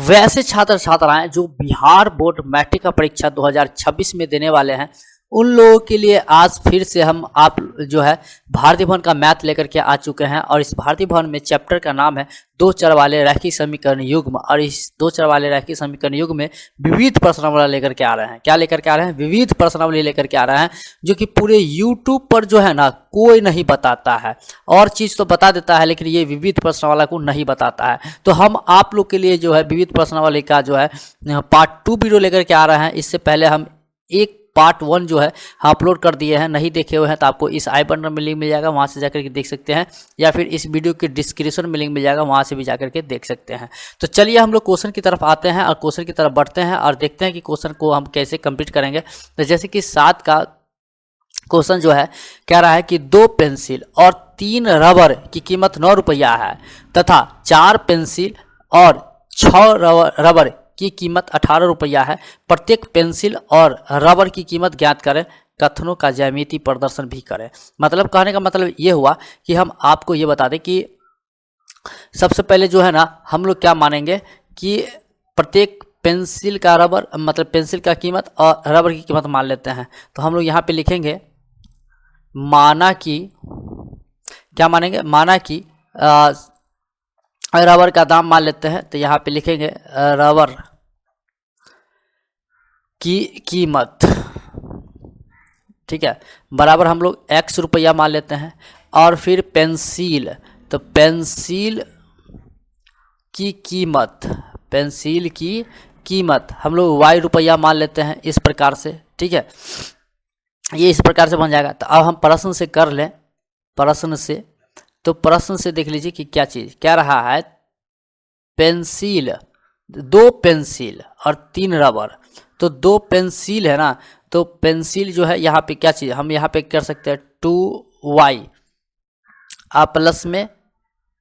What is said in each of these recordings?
वैसे छात्र छात्राएं जो बिहार बोर्ड मैट्रिक का परीक्षा 2026 में देने वाले हैं, उन लोगों के लिए आज फिर से हम आप जो है भारतीय भवन का मैथ लेकर के आ चुके हैं। और इस भारतीय भवन में चैप्टर का नाम है दो चर वाले रैखिक समीकरण युग्म। और इस दो चर वाले रैखिक समीकरण युग्म में विविध प्रश्नावली लेकर के आ रहे हैं। क्या लेकर के आ रहे हैं? विविध प्रश्नावली लेकर के आ रहे हैं, जो कि पूरे यूट्यूब पर जो है ना कोई नहीं बताता है। और चीज़ तो बता देता है, लेकिन ये विविध प्रश्नावली को नहीं बताता है। तो हम आप लोग के लिए जो है विविध प्रश्नावली का जो है पार्ट 2 वीडियो लेकर के आ रहे हैं। इससे पहले हम एक पार्ट 1 जो है अपलोड कर दिए हैं, नहीं देखे हुए हैं तो आपको इस आई बटन में लिंक मिल जाएगा, वहां से जाकर के देख सकते हैं, या फिर इस वीडियो के डिस्क्रिप्शन में लिंक मिल जाएगा, वहां से भी जाकर के देख सकते हैं। तो चलिए हम लोग क्वेश्चन की तरफ आते हैं और क्वेश्चन की तरफ बढ़ते हैं और देखते हैं कि क्वेश्चन को हम कैसे कंप्लीट करेंगे। तो जैसे कि 7 का क्वेश्चन जो है कह रहा है कि 2 पेंसिल और 3 रबर की कीमत 9 रुपया है तथा 4 पेंसिल और 6 रबर की कीमत 18 रुपया है। प्रत्येक पेंसिल और रबर की कीमत ज्ञात करें, कथनों का ज्यामितीय प्रदर्शन भी करें। मतलब कहने का मतलब ये हुआ कि हम आपको ये बता दें कि सबसे पहले जो है ना हम लोग क्या मानेंगे कि प्रत्येक पेंसिल का रबर मतलब पेंसिल का कीमत और रबर की कीमत मान लेते हैं। तो हम लोग यहाँ पे लिखेंगे माना कि क्या मानेंगे, माना कि रबर का दाम मान लेते हैं। तो यहाँ पे लिखेंगे रबर की कीमत, ठीक है, बराबर हम लोग x रुपया मान लेते हैं। और फिर पेंसिल, तो पेंसिल की कीमत, पेंसिल की कीमत हम लोग y रुपया मान लेते हैं, इस प्रकार से, ठीक है। ये इस प्रकार से बन जाएगा। तो अब हम प्रश्न से कर लें, प्रश्न से, तो प्रश्न से देख लीजिए कि क्या चीज़ कह रहा है। पेंसिल, 2 पेंसिल और 3 रबर, तो 2 पेंसिल है ना, तो पेंसिल जो है यहाँ पे क्या चीज़ हम यहाँ पे कर सकते हैं 2y प्लस में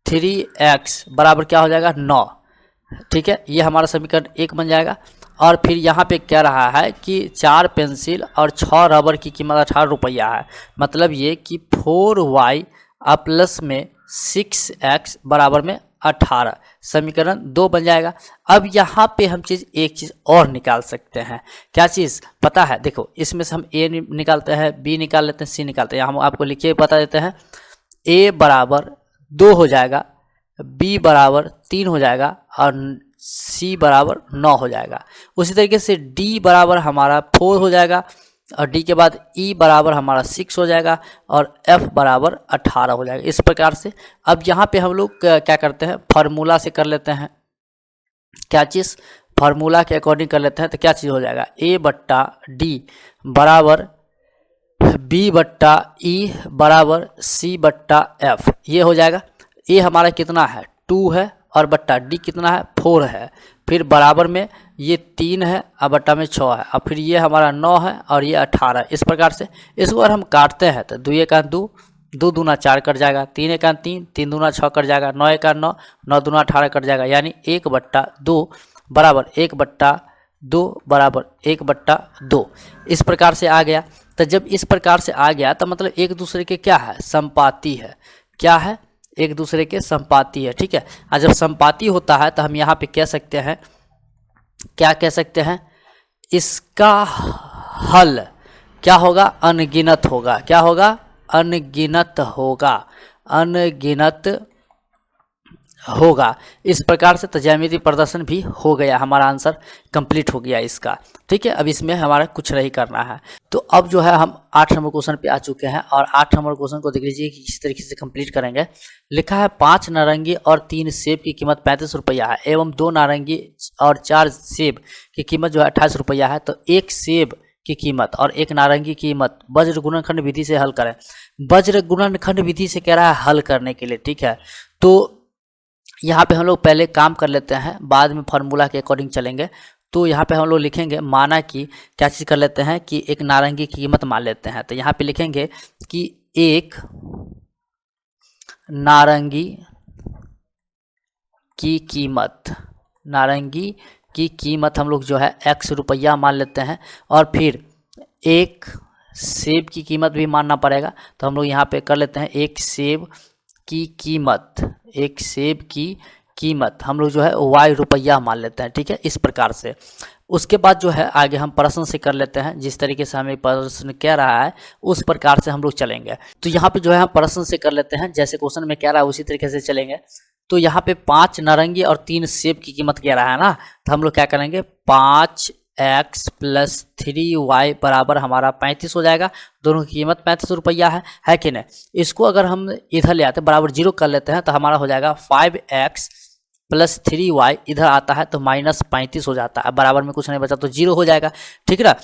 3x बराबर क्या हो जाएगा 9, ठीक है। ये हमारा समीकरण 1 बन जाएगा। और फिर यहाँ पे कह रहा है कि 4 पेंसिल और 6 रबर की कीमत 18 रुपया है। मतलब ये कि 4y प्लस में 6x बराबर में 18, समीकरण 2 बन जाएगा। अब यहाँ पे हम एक चीज़ और निकाल सकते हैं। क्या चीज़ पता है? देखो, इसमें से हम a निकालते हैं, b निकाल लेते हैं, c निकालते हैं। हम आपको लिखिए बता देते हैं। a बराबर 2 हो जाएगा, b बराबर 3 हो जाएगा और c बराबर 9 हो जाएगा। उसी तरीके से d बराबर हमारा 4 हो जाएगा और d के बाद e बराबर हमारा 6 हो जाएगा और f बराबर 18 हो जाएगा। इस प्रकार से अब यहाँ पे हम लोग क्या करते हैं, फार्मूला से कर लेते हैं। क्या चीज़? फार्मूला के अकॉर्डिंग कर लेते हैं। तो क्या चीज़ हो जाएगा, a बट्टा d बराबर b बट्टा e बराबर c बट्टा f, ये हो जाएगा। a हमारा कितना है 2 है और बट्टा d कितना है 4 है, फिर बराबर में ये 3 है और बट्टा में 6 है, और फिर ये हमारा 9 है और ये 18। इस प्रकार से इसको अगर हम काटते हैं तो 2 1 2, 2 दूना 4 कट जाएगा, 3 1 3, 3 दूना 6 कट जाएगा, 9 1 9, 9 दूना 18 कट जाएगा। यानी 1/2 बराबर 1/2 बराबर 1/2, इस प्रकार से आ गया। तो जब इस प्रकार से आ गया तो मतलब एक दूसरे के क्या है, संपाती है। क्या है? एक दूसरे के संपाती है, ठीक है। और जब संपाती होता है तो हम यहाँ पे कह सकते हैं, क्या कह सकते हैं, इसका हल क्या होगा, अनगिनत होगा। क्या होगा? अनगिनत होगा, अनगिनत होगा। इस प्रकार से ज्यामितीय प्रदर्शन भी हो गया, हमारा आंसर कंप्लीट हो गया इसका, ठीक है। अब इसमें हमारा कुछ नहीं करना है। तो अब जो है हम 8 नंबर क्वेश्चन पे आ चुके हैं और 8 नंबर क्वेश्चन को देख लीजिए कि किस तरीके से कंप्लीट करेंगे। लिखा है 5 नारंगी और 3 सेब की कीमत 35 रुपया है एवं 2 नारंगी और 4 सेब की कीमत जो है 28 रुपया है। तो 1 सेब की कीमत और 1 नारंगी की कीमत वज्र गुणनखंड विधि से हल करें। वज्र गुणनखंड विधि से कह रहा है हल करने के लिए, ठीक है। तो यहाँ पे हम लोग पहले काम कर लेते हैं, बाद में फार्मूला के अकॉर्डिंग चलेंगे। तो यहाँ पे हम लोग लिखेंगे, माना कि क्या चीज़ कर लेते हैं कि 1 नारंगी की कीमत मान लेते हैं। तो यहाँ पे लिखेंगे कि 1 नारंगी की कीमत, नारंगी की कीमत हम लोग जो है x रुपया मान लेते हैं। और फिर 1 सेब की कीमत भी मानना पड़ेगा। तो हम लोग यहाँ पे कर लेते हैं 1 सेब की कीमत, 1 सेब की कीमत हम लोग जो है y रुपया मान लेते हैं, ठीक है, इस प्रकार से। उसके बाद जो है आगे हम प्रश्न से कर लेते हैं, जिस तरीके से हमें प्रश्न कह रहा है उस प्रकार से हम लोग चलेंगे। तो यहाँ पे जो है हम प्रश्न से कर लेते हैं, जैसे क्वेश्चन में कह रहा है उसी तरीके से चलेंगे। तो यहाँ पे 5 नारंगी और 3 सेब की कीमत कह रहा है ना, तो हम लोग क्या करेंगे, 5x + 3y बराबर हमारा 35 हो जाएगा। दोनों की कीमत 35 रुपया है कि नहीं। इसको अगर हम इधर ले आते बराबर 0 कर लेते हैं तो हमारा हो जाएगा 5x + 3y, इधर आता है तो -35 हो जाता है। बराबर में कुछ नहीं बचा तो 0 हो जाएगा, ठीक है ना।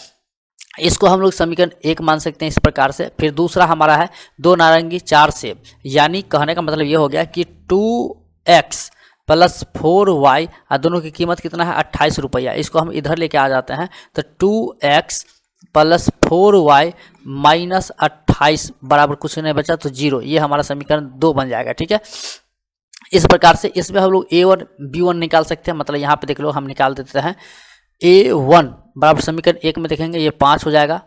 इसको हम लोग समीकरण 1 मान सकते हैं इस प्रकार से। फिर दूसरा हमारा है 2 नारंगी 4 सेब, यानी कहने का मतलब ये हो गया कि 2x + 4y और दोनों की कीमत कितना है 28 रुपया। इसको हम इधर लेके आ जाते हैं तो 2x + 4y - 28 बराबर कुछ नहीं बचा तो 0। ये हमारा समीकरण 2 बन जाएगा, ठीक है। इस प्रकार से इसमें हम लोग a1 b1 निकाल सकते हैं, मतलब यहाँ पे देख लो हम निकाल देते हैं a1 बराबर समीकरण 1 में देखेंगे ये 5 हो जाएगा,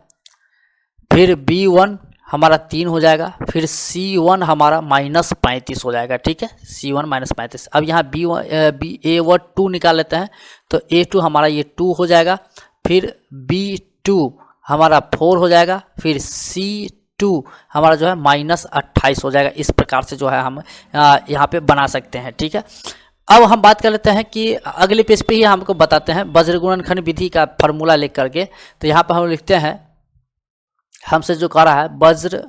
फिर b1 हमारा 3 हो जाएगा, फिर c1 हमारा -35 हो जाएगा, ठीक है, c1 -35। अब यहाँ a1 2 निकाल लेते हैं तो a2 हमारा ये 2 हो जाएगा, फिर b2 हमारा 4 हो जाएगा, फिर c2 हमारा जो है -28 हो जाएगा। इस प्रकार से जो है हम यहाँ पे बना सकते हैं, ठीक है। अब हम बात कर लेते हैं कि अगले पेज पे ही हमको बताते हैं वज्र गुणनखंड विधि का फॉर्मूला लिख करके। तो यहाँ पर हम लिखते हैं, हमसे जो कह रहा है वज्र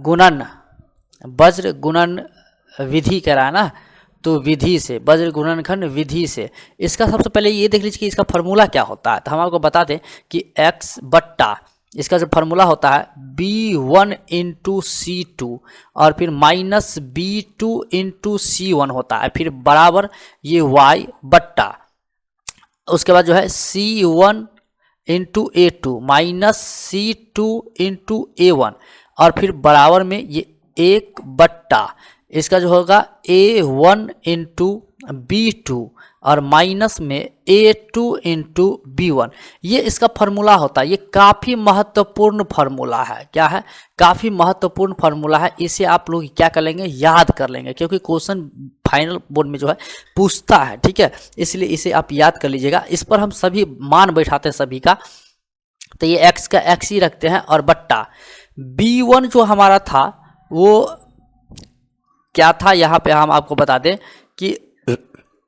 गुणन विधि कह रहा है ना, तो विधि से वज्र गुणनखंड विधि से इसका सबसे पहले ये देख लीजिए कि इसका फॉर्मूला क्या होता है। तो हम आपको बता दें कि x बट्टा इसका जो फार्मूला होता है b1 × c2 और फिर -b2 × c1 होता है, फिर बराबर ये y बट्टा उसके बाद जो है c1 × a2 -c2 × a1 और फिर बराबर में ये 1 बट्टा इसका जो होगा a1 × b2 और माइनस में a2 × b1। ये इसका फार्मूला होता है। ये काफ़ी महत्वपूर्ण फार्मूला है। क्या है? काफ़ी महत्वपूर्ण फार्मूला है। इसे आप लोग क्या कर लेंगे, याद कर लेंगे, क्योंकि क्वेश्चन फाइनल बोर्ड में जो है पूछता है, ठीक है। इसलिए इसे आप याद कर लीजिएगा। इस पर हम सभी मान बैठाते हैं सभी का, तो ये x का x ही रखते हैं और बट्टा b1 जो हमारा था वो क्या था, यहाँ पे हम आपको बता दें कि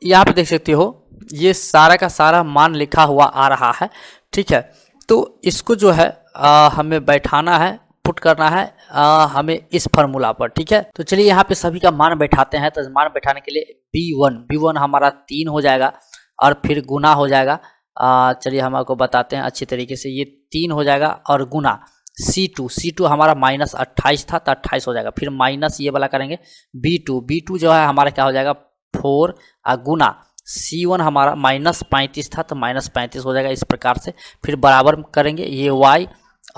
यहाँ पे देख सकते हो ये सारा का सारा मान लिखा हुआ आ रहा है, ठीक है। तो इसको जो है हमें बैठाना है, पुट करना है हमें इस फार्मूला पर, ठीक है। तो चलिए यहाँ पे सभी का मान बैठाते हैं। तो मान बैठाने के लिए b1 हमारा 3 हो जाएगा और फिर गुना हो जाएगा। चलिए हम आपको बताते हैं अच्छी तरीके से। ये 3 हो जाएगा और गुना c2 हमारा -28 था तो 28 हो जाएगा। फिर माइनस ये वाला करेंगे b2 जो है हमारा क्या हो जाएगा 4 गुना c1 हमारा -35 था तो -35 हो जाएगा। इस प्रकार से फिर बराबर करेंगे ये y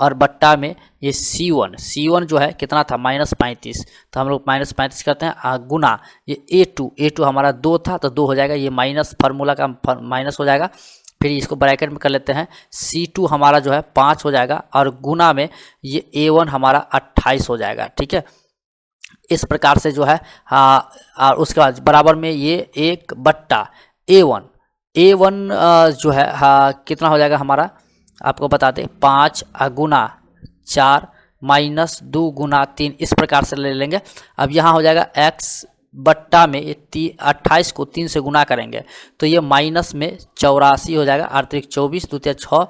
और बट्टा में ये c1 जो है कितना था -35, तो हम लोग -35 करते हैं गुना ये a2 हमारा 2 था तो 2 हो जाएगा। ये माइनस फार्मूला का माइनस हो जाएगा। फिर इसको ब्रैकेट में कर लेते हैं, c2 हमारा जो है 5 हो जाएगा और गुना में ये a1 हमारा 28 हो जाएगा, ठीक है। इस प्रकार से जो है और उसके बाद बराबर में ये 1 बट्टा a1 जो है कितना हो जाएगा हमारा, आपको बता दें 5 गुना 4 -2 गुना 3, इस प्रकार से ले लेंगे। अब यहाँ हो जाएगा x बट्टा में ये 28 को 3 से गुना करेंगे तो ये माइनस में 84 हो जाएगा। 8 × 24 2 × 6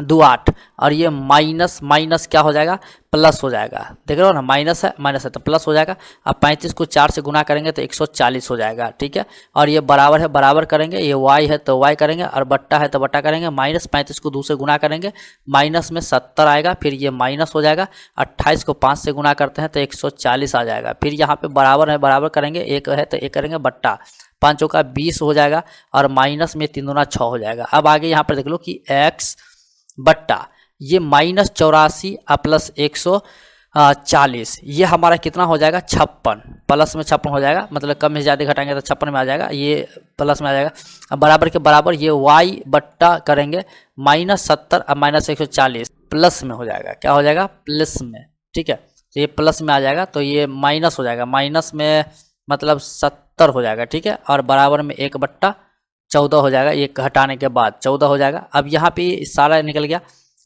2 8 और ये माइनस क्या हो जाएगा, प्लस हो जाएगा। देख रहे हो ना, माइनस है तो प्लस हो जाएगा। अब 35 को 4 से गुना करेंगे तो 140 हो जाएगा, ठीक है। और ये बराबर है, बराबर करेंगे, ये y है तो y करेंगे और बट्टा है तो बट्टा करेंगे। -35 को 2 से गुना करेंगे, माइनस में 70 आएगा, फिर ये माइनस हो जाएगा। 28 को 5 से गुना करते हैं तो 140 आ जाएगा। फिर यहाँ पे बराबर है, बराबर करेंगे, 1 है तो 1 करेंगे, बट्टा 5 का 20 हो जाएगा और माइनस में 3 दूना 6 हो जाएगा। अब आगे यहाँ पर देख लो कि x बट्टा ये -84 प्लस 140 ये हमारा कितना हो जाएगा 56, प्लस में 56 हो जाएगा, मतलब कम में ज़्यादा घटाएंगे तो 56 में आ जाएगा, ये प्लस में आ जाएगा। अब बराबर के बराबर ये y बट्टा करेंगे -70 अब -140 प्लस में हो जाएगा, क्या हो जाएगा प्लस में, ठीक है। तो ये प्लस में आ जाएगा तो ये माइनस हो जाएगा, माइनस में मतलब 70 हो जाएगा, ठीक है। और बराबर में 1/14 हो जाएगा, ये घटाने के बाद 14 हो जाएगा। अब यहाँ पे सारा निकल गया।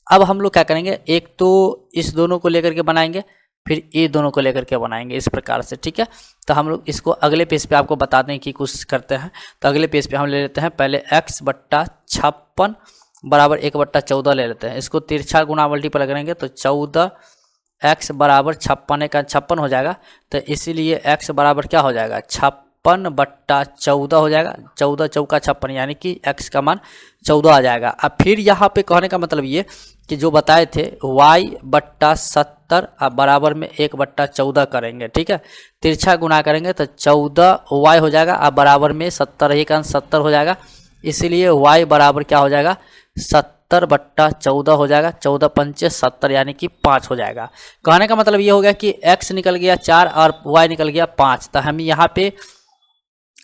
अब हम लोग क्या करेंगे, एक तो इस दोनों को लेकर के बनाएंगे, फिर ये दोनों को लेकर के बनाएंगे इस प्रकार से, ठीक है। तो हम लोग इसको अगले पेज पे आपको बताने की कोशिश करते हैं। तो अगले पेज पे हम ले लेते हैं पहले x/56 बराबर 1/14 ले लेते हैं। इसको तिरछा गुणा मल्टीपल करेंगे तो 14x बराबर 56 का 56 हो जाएगा। तो इसीलिए x बराबर क्या हो जाएगा, 56/14 हो जाएगा। 14 चौका 56 यानी कि x का मान 14 आ जाएगा। अब फिर यहाँ पे कहने का मतलब ये कि जो बताए थे y/70 अब बराबर में 1/14 करेंगे, ठीक है। तिरछा गुणा करेंगे तो 14y हो जाएगा। अब बराबर में 70 एक अंश 70 हो जाएगा। इसीलिए y बराबर क्या हो जाएगा, 70/14 हो जाएगा। 14 पंचे 70 यानी कि 5 हो जाएगा। कहने का मतलब ये हो गया कि x निकल गया 4 और y निकल गया 5। तो हम यहाँ पे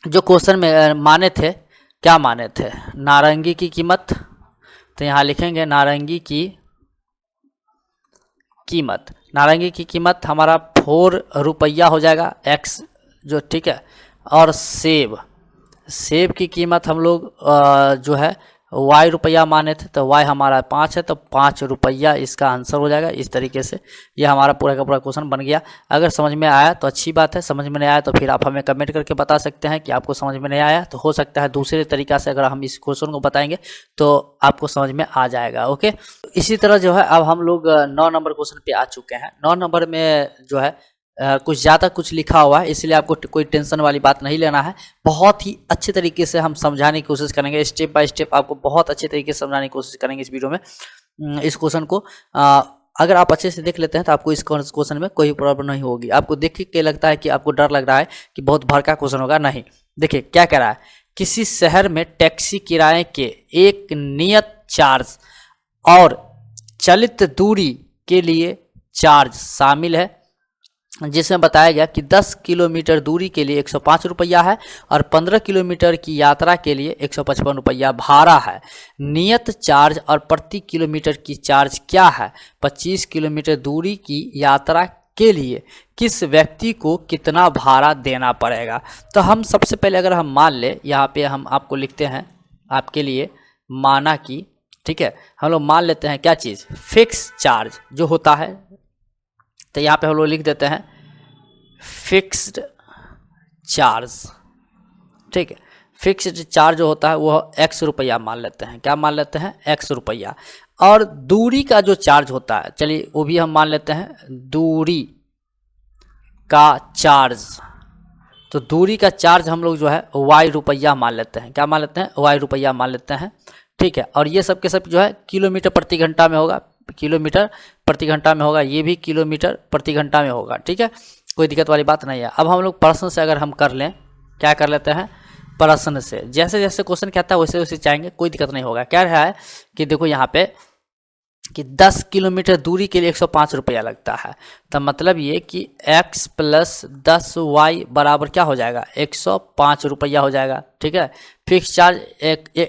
जो क्वेश्चन में माने थे, क्या माने थे, नारंगी की कीमत। तो यहाँ लिखेंगे नारंगी की कीमत। नारंगी की कीमत हमारा 4 रुपया हो जाएगा x जो, ठीक है। और सेब की कीमत हम लोग जो है y रुपया माने थे, तो y हमारा 5 है, तो 5 रुपया इसका आंसर हो जाएगा। इस तरीके से ये हमारा पूरा का पूरा क्वेश्चन बन गया। अगर समझ में आया तो अच्छी बात है, समझ में नहीं आया तो फिर आप हमें कमेंट करके बता सकते हैं कि आपको समझ में नहीं आया। तो हो सकता है दूसरे तरीक़ा से अगर हम इस क्वेश्चन को बताएंगे तो आपको समझ में आ जाएगा। ओके, इसी तरह जो है अब हम लोग 9 नंबर क्वेश्चन पे आ चुके हैं। 9 नंबर में जो है कुछ ज़्यादा कुछ लिखा हुआ है, इसलिए आपको कोई टेंशन वाली बात नहीं लेना है। बहुत ही अच्छे तरीके से हम समझाने की कोशिश करेंगे, स्टेप बाय स्टेप आपको बहुत अच्छे तरीके से समझाने की कोशिश करेंगे इस वीडियो में। इस क्वेश्चन को अगर आप अच्छे से देख लेते हैं तो आपको इस क्वेश्चन में कोई प्रॉब्लम नहीं होगी। आपको देख के लगता है कि आपको डर लग रहा है कि बहुत भड़का क्वेश्चन होगा, नहीं। देखिए क्या कह रहा है, किसी शहर में टैक्सी किराए के एक नियत चार्ज और चलित दूरी के लिए चार्ज शामिल है, जिसमें बताया गया कि 10 किलोमीटर दूरी के लिए 105 रुपया है और 15 किलोमीटर की यात्रा के लिए 155 रुपया भाड़ा है। नियत चार्ज और प्रति किलोमीटर की चार्ज क्या है। 25 किलोमीटर दूरी की यात्रा के लिए किस व्यक्ति को कितना भाड़ा देना पड़ेगा। तो हम सबसे पहले अगर हम मान ले, यहाँ पे हम आपको लिखते हैं आपके लिए, माना कि, ठीक है, हम लोग मान लेते हैं क्या चीज़, फिक्स चार्ज जो होता है। तो यहाँ पे हम लोग लिख देते हैं फिक्स्ड चार्ज, ठीक है। फिक्स्ड चार्ज जो होता है वो x रुपया मान लेते हैं, क्या मान लेते हैं, x रुपया। और दूरी का जो चार्ज होता है, चलिए वो भी हम मान लेते हैं, दूरी का चार्ज। तो दूरी का चार्ज हम लोग जो है y रुपया मान लेते हैं, क्या मान लेते हैं, y रुपया मान लेते हैं, ठीक है। और ये सब के सब जो है किलोमीटर प्रति घंटा में होगा, किलोमीटर प्रति घंटा में होगा, ये भी किलोमीटर प्रति घंटा में होगा, ठीक है। कोई दिक्कत वाली बात नहीं है। अब हम लोग प्रश्न से अगर हम कर लें, क्या कर लेते हैं, प्रश्न से जैसे जैसे क्वेश्चन कहता है वैसे वैसे चाहेंगे, कोई दिक्कत नहीं होगा। क्या रहा है कि देखो यहाँ पे कि 10 किलोमीटर दूरी के लिए 105 रुपया लगता है। तो मतलब ये कि x प्लस 10y बराबर क्या हो जाएगा, 105 रुपया हो जाएगा, ठीक है। फिक्स चार्ज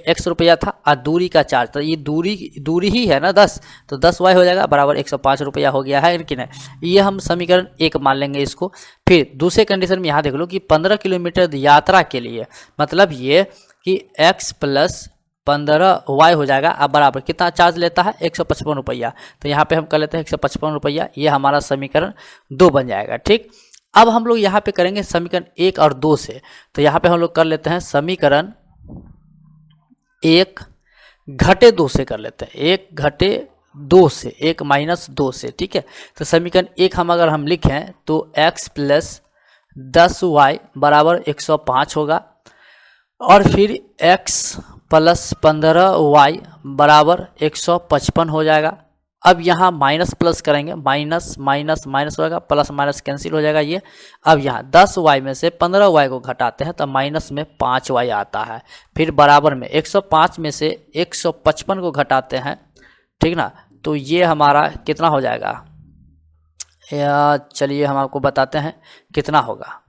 x रुपया था और दूरी का चार्ज, तो ये दूरी ही है ना 10, तो 10y हो जाएगा बराबर 105 रुपया हो गया है कि नहीं। ये हम समीकरण 1 मान लेंगे इसको। फिर दूसरे कंडीशन में यहाँ देख लो कि 15 किलोमीटर यात्रा के लिए, मतलब ये कि x प्लस 15y हो जाएगा। अब बराबर कितना चार्ज लेता है, 155 रुपया। तो यहाँ पे हम कर लेते हैं 155 रुपया, ये हमारा समीकरण 2 बन जाएगा, ठीक। अब हम लोग यहाँ पे करेंगे समीकरण 1 और 2 से। तो यहाँ पे हम लोग कर लेते हैं समीकरण 1 घटे 2 से कर लेते हैं, 1 घटे 2 से, 1 माइनस 2 से, ठीक है। तो समीकरण 1 अगर हम लिखें तो x प्लस 10y बराबर 105 होगा और फिर x प्लस 15y बराबर 155 हो जाएगा। अब यहाँ माइनस प्लस करेंगे, माइनस माइनस माइनस होगा, प्लस माइनस कैंसिल हो जाएगा ये। अब यहाँ 10y में से 15y को घटाते हैं तो माइनस में 5y आता है। फिर बराबर में 105 में से 155 को घटाते हैं, ठीक ना, तो ये हमारा कितना हो जाएगा, चलिए हम आपको बताते हैं कितना होगा।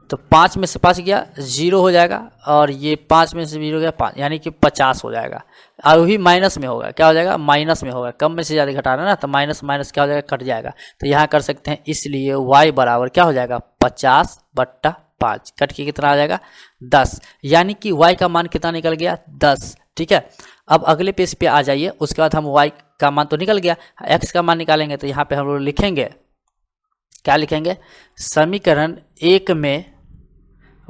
तो 5 में से 5 गया 0 हो जाएगा, और ये 5 में से 0 गया 5, यानी कि 50 हो जाएगा। और वही माइनस में होगा, क्या हो जाएगा, माइनस में होगा, कम में से ज़्यादा घटाना ना, तो माइनस माइनस क्या हो जाएगा, कट जाएगा। तो यहाँ कर सकते हैं, इसलिए y बराबर क्या हो जाएगा, 50/5, कट के कितना आ जाएगा, 10, यानी कि y का मान कितना निकल गया, 10। ठीक है, अब अगले पेज पे आ जाइए। उसके बाद हम y का मान तो निकल गया, x का मान निकालेंगे। तो यहाँ पे हम लोग लिखेंगे, क्या लिखेंगे, समीकरण 1 में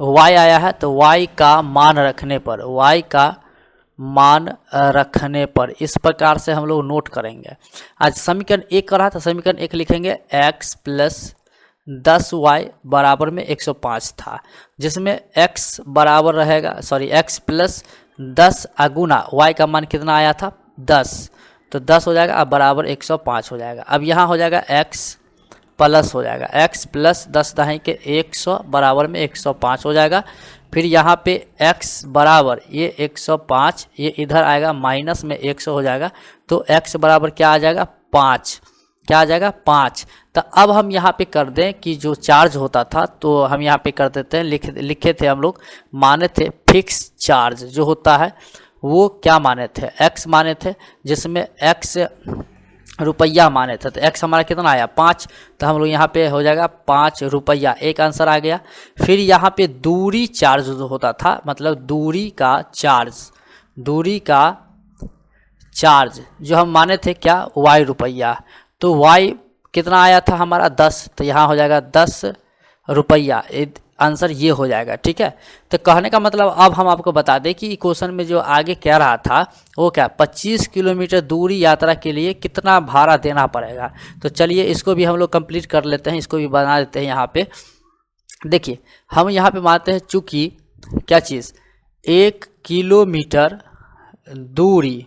y आया है, तो y का मान रखने पर, y का मान रखने पर इस प्रकार से हम लोग नोट करेंगे। आज समीकरण 1 का रहा, तो समीकरण 1 लिखेंगे x प्लस 10y बराबर में 105 था, जिसमें x बराबर रहेगा, सॉरी x प्लस 10 अगुना y का मान कितना आया था, 10, तो 10 हो जाएगा, अब बराबर 105 हो जाएगा। अब यहाँ हो जाएगा x प्लस हो जाएगा, x प्लस 10 दहाई के 100 बराबर में 105 हो जाएगा। फिर यहाँ पे x बराबर ये 105, ये इधर आएगा माइनस में 100 हो जाएगा, तो x बराबर क्या आ जाएगा, 5, क्या आ जाएगा, 5। तो अब हम यहाँ पे कर दें कि जो चार्ज होता था, तो हम यहाँ पे कर देते हैं, लिखे थे हम लोग, माने थे फिक्स चार्ज जो होता है वो क्या माने थे, x माने थे, जिसमें x रुपया माने थे। तो x हमारा कितना आया, 5, तो हम लोग यहाँ पे हो जाएगा 5 रुपया, एक आंसर आ गया। फिर यहाँ पे दूरी चार्ज जो होता था, मतलब दूरी का चार्ज जो हम माने थे क्या, y रुपया, तो y कितना आया था हमारा, 10, तो यहाँ हो जाएगा 10 रुपया, आंसर ये हो जाएगा। ठीक है, तो कहने का मतलब अब हम आपको बता दें कि क्वेश्चन में जो आगे कह रहा था वो क्या, 25 किलोमीटर दूरी यात्रा के लिए कितना भाड़ा देना पड़ेगा। तो चलिए इसको भी हम लोग कंप्लीट कर लेते हैं, इसको भी बना देते हैं। यहाँ पे देखिए, हम यहाँ पे मानते हैं चूँकि क्या चीज़, 1 किलोमीटर दूरी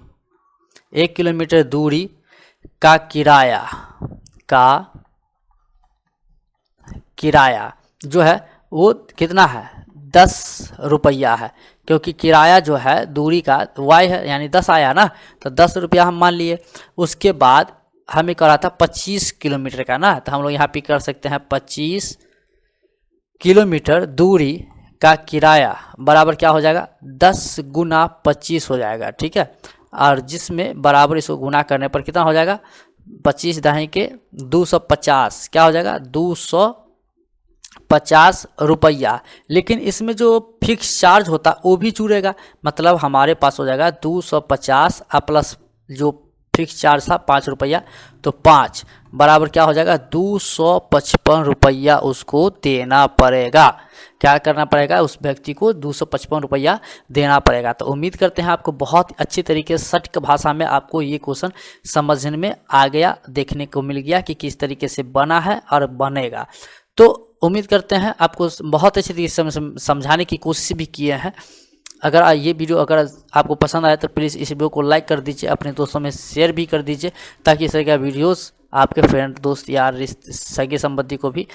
का किराया जो है वो कितना है, 10 रुपया है, क्योंकि किराया जो है दूरी का y है, यानी 10 आया ना, तो 10 रुपया हम मान लिए। उसके बाद हमें करा था 25 किलोमीटर का ना, तो हम लोग यहाँ पे कर सकते हैं 25 किलोमीटर दूरी का किराया बराबर क्या हो जाएगा, 10 गुना 25 हो जाएगा। ठीक है, और जिसमें बराबर इसको गुना करने पर कितना हो जाएगा, 25 दहाई के 250, क्या हो जाएगा, 250 रुपया। लेकिन इसमें जो फिक्स चार्ज होता वो भी जुड़ेगा, मतलब हमारे पास हो जाएगा 250 प्लस जो फिक्स चार्ज था 5 रुपया, तो 5 बराबर क्या हो जाएगा, 255 रुपया उसको देना पड़ेगा। क्या करना पड़ेगा, उस व्यक्ति को 255 रुपया देना पड़ेगा। तो उम्मीद करते हैं आपको बहुत अच्छी तरीके से सटीक भाषा में आपको ये क्वेश्चन समझने में आ गया, देखने को मिल गया कि किस तरीके से बना है और बनेगा। तो उम्मीद करते हैं आपको बहुत अच्छी तरीके से समझाने की कोशिश भी किए हैं। अगर ये वीडियो अगर आपको पसंद आए तो प्लीज़ इस वीडियो को लाइक कर दीजिए, अपने दोस्तों में शेयर भी कर दीजिए, ताकि इस तरह का वीडियोस आपके फ्रेंड, दोस्त, यार, सगे संबंधी को भी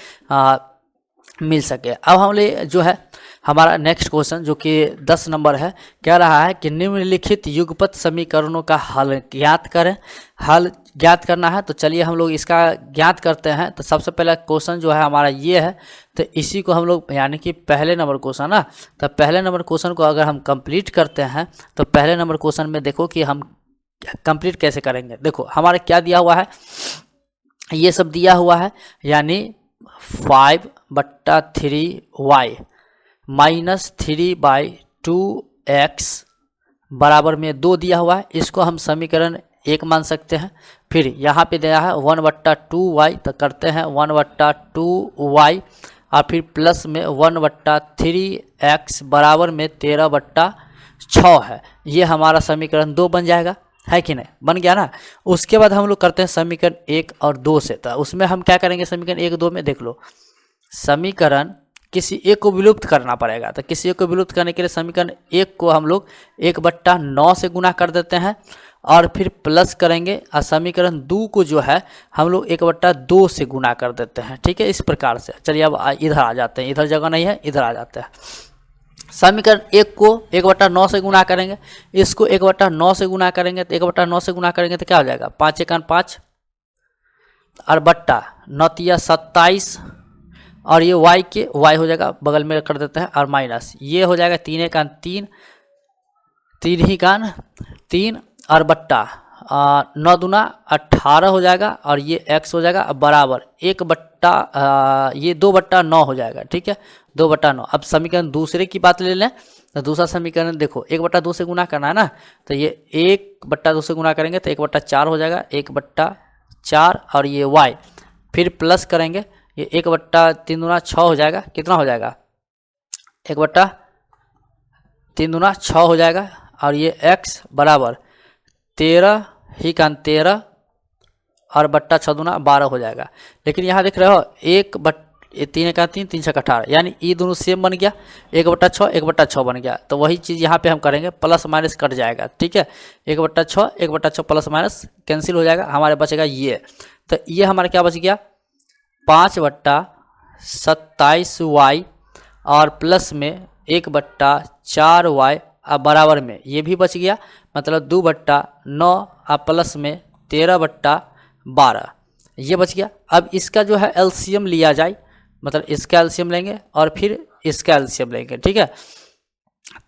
मिल सके। अब हम ले जो है हमारा नेक्स्ट क्वेश्चन जो कि 10 नंबर है, कह रहा है कि निम्नलिखित युगपत समीकरणों का हल ज्ञात करें। हल ज्ञात करना है, तो चलिए हम लोग इसका ज्ञात करते हैं। तो सबसे पहला क्वेश्चन जो है हमारा ये है, तो इसी को हम लोग यानी कि पहले नंबर क्वेश्चन ना, तो पहले नंबर क्वेश्चन को अगर हम कंप्लीट करते हैं तो पहले नंबर क्वेश्चन में देखो कि हम कंप्लीट कैसे करेंगे। देखो हमारे क्या दिया हुआ है, ये सब दिया हुआ है, यानी 5/3y माइनस 3/2x बराबर में 2 दिया हुआ है। इसको हम समीकरण 1 मान सकते हैं। फिर यहाँ पे दिया है 1/2y, तो करते हैं 1/2y, और फिर प्लस में 1/3x बराबर में 13/6 है। ये हमारा समीकरण 2 बन जाएगा, है कि नहीं, बन गया ना। उसके बाद हम लोग करते हैं समीकरण 1 और 2 से। तो उसमें हम क्या करेंगे, समीकरण 1 2 में देख लो, समीकरण किसी एक को विलुप्त करना पड़ेगा। तो किसी एक को विलुप्त करने के लिए समीकरण 1 को हम लोग 1/9 से गुना कर देते हैं, और फिर प्लस करेंगे, और समीकरण 2 को जो है हम लोग 1/2 से गुना कर देते हैं। ठीक है, इस प्रकार से। चलिए अब इधर आ जाते हैं, इधर जगह नहीं है, इधर आ जाते हैं। समीकरण 1 को 1/9 से गुना करेंगे, इसको 1/9 से गुना करेंगे, तो 1/9 से गुना करेंगे तो क्या हो जाएगा, 5 × 5 और बट्टा 9 × 27 और ये y हो जाएगा, बगल में कर देते हैं, और माइनस ये हो जाएगा 3 एकान 3, 3 ही कान 3, और बट्टा 9 दूना 18 हो जाएगा, और ये x हो जाएगा बराबर 1/, ये 2/9 हो जाएगा। ठीक है, 2/9। अब समीकरण दूसरे की बात ले लें, तो दूसरा समीकरण देखो 1/2 से गुना करना है ना, तो ये 1/2 से गुना करेंगे तो 1/4 हो जाएगा, 1/4, और ये y फिर प्लस करेंगे, ये 1/3 दूना 6 हो जाएगा, कितना हो जाएगा 1/3 दूना 6 हो जाएगा, और ये x बराबर 13 ही कान 13, और बट्टा 6 दूना 12 हो जाएगा। लेकिन यहाँ देख रहे हो 3 का 3, 3 छक्का 18, यानी ये दोनों सेम बन गया, 1/6 1/6 बन गया। तो वही चीज़ यहाँ पे हम करेंगे, प्लस माइनस कट जाएगा। ठीक है, 1/6 प्लस माइनस कैंसिल हो जाएगा, हमारे बचेगा ये। तो ये हमारा क्या बच गया 5/27y, और प्लस में 1/4y, अब बराबर में ये भी बच गया, मतलब 2/9, अब प्लस में 13/12 ये बच गया। अब इसका जो है एलसीएम लिया जाए, मतलब इसका एलसीएम लेंगे और फिर इसका एलसीएम लेंगे। ठीक है,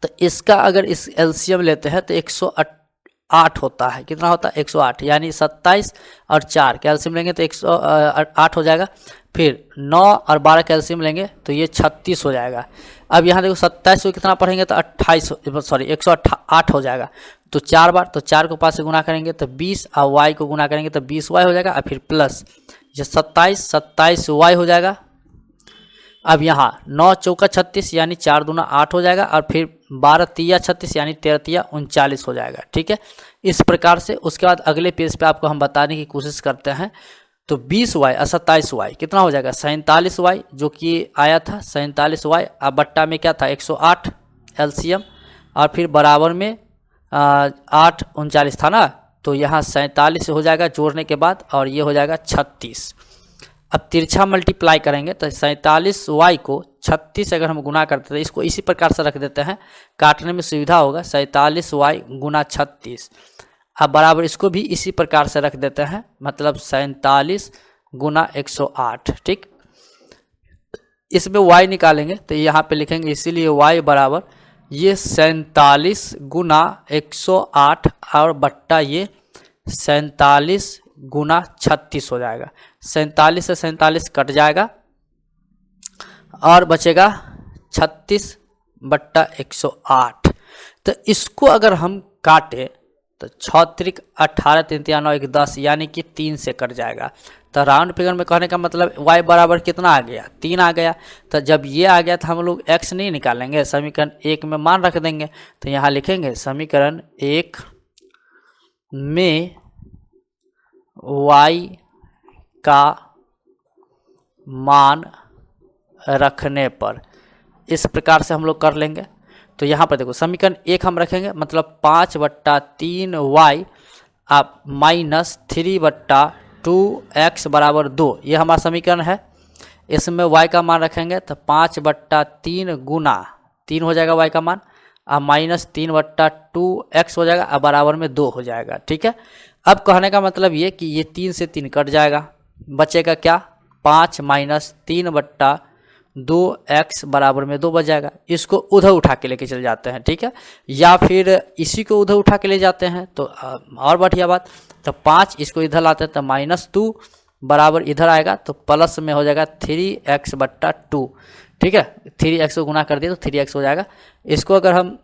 तो इसका अगर इस एलसीएम लेते हैं तो 108 होता है, कितना होता है 108, यानी 27 और 4 कैल्शियम लेंगे तो 108 हो जाएगा। फिर 9 और 12 कैल्शियम लेंगे तो ये 36 हो जाएगा। अब यहाँ देखो 27 को कितना पढ़ेंगे तो 108 हो जाएगा, तो 4 बार, तो 4 को 5 से गुना करेंगे तो 20, और y को गुना करेंगे तो 20y हो जाएगा, और फिर प्लस ये 27y हो जाएगा। अब यहाँ 9 चौका 36 यानी 4 दूना 8 हो जाएगा, और फिर 12 तिया 36 यानी 13 तिया 39 हो जाएगा। ठीक है, इस प्रकार से उसके बाद अगले पेज पे आपको हम बताने की कोशिश करते हैं। तो 20y और 27y कितना हो जाएगा 47y, जो कि आया था 47y, अब बट्टा में क्या था 108 एलसीएम, और फिर बराबर में 8 39 था ना, तो यहाँ 47 हो जाएगा जोड़ने के बाद, और ये हो जाएगा 36। अब तिरछा मल्टीप्लाई करेंगे तो 47y को 36 अगर हम गुना करते हैं, इसको इसी प्रकार से रख देते हैं, काटने में सुविधा होगा, 47y गुना 36, अब बराबर इसको भी इसी प्रकार से रख देते हैं, मतलब 47 गुना 108। ठीक, इसमें y निकालेंगे तो यहाँ पे लिखेंगे, इसीलिए y बराबर ये 47 गुना 108 और बट्टा ये 47 गुना 36 हो जाएगा। 47 से 47 कट जाएगा और बचेगा 36/108। तो इसको अगर हम काटें तो 6 त्रिक 18, 3 तिया 9, 1 10, यानी कि 3 से कट जाएगा। तो राउंड फिगर में कहने का मतलब y बराबर कितना आ गया 3 आ गया। तो जब ये आ गया तो हम लोग x नहीं निकालेंगे, समीकरण 1 में मान रख देंगे। तो यहाँ लिखेंगे समीकरण 1 में y का मान रखने पर, इस प्रकार से हम लोग कर लेंगे। तो यहाँ पर देखो समीकरण 1 हम रखेंगे, मतलब 5/3y आप माइनस 3/2x बराबर 2, ये हमारा समीकरण है। इसमें y का मान रखेंगे तो 5/3 गुना 3 हो जाएगा y का मान, अब माइनस 3/2x हो जाएगा, अब बराबर में 2 हो जाएगा। ठीक है, अब कहने का मतलब ये कि ये 3 से 3 कट जाएगा, बचेगा क्या 5 माइनस 3/2x बराबर में 2 बच जाएगा। इसको उधर उठा के लेके चले जाते हैं, ठीक है, या फिर इसी को उधर उठा के ले जाते हैं तो और बढ़िया बात। तो 5 इसको इधर लाते हैं तो -2 बराबर इधर आएगा, तो प्लस में हो जाएगा 3x/2। ठीक है, 3x को गुना कर दिया तो 3x हो जाएगा। इसको अगर हम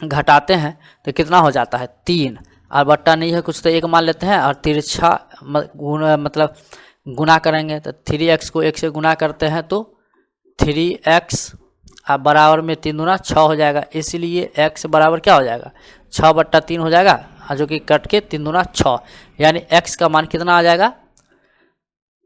घटाते हैं तो कितना हो जाता है 3, और बट्टा नहीं है कुछ तो 1 मान लेते हैं, और तिरछा मतलब गुना करेंगे तो 3x को 1 से गुना करते हैं तो 3x अब बराबर में 3 दूना 6 हो जाएगा, इसलिए x बराबर क्या हो जाएगा 6/3 हो जाएगा, जो कि कट के 3 दूना 6, यानी x का मान कितना आ जाएगा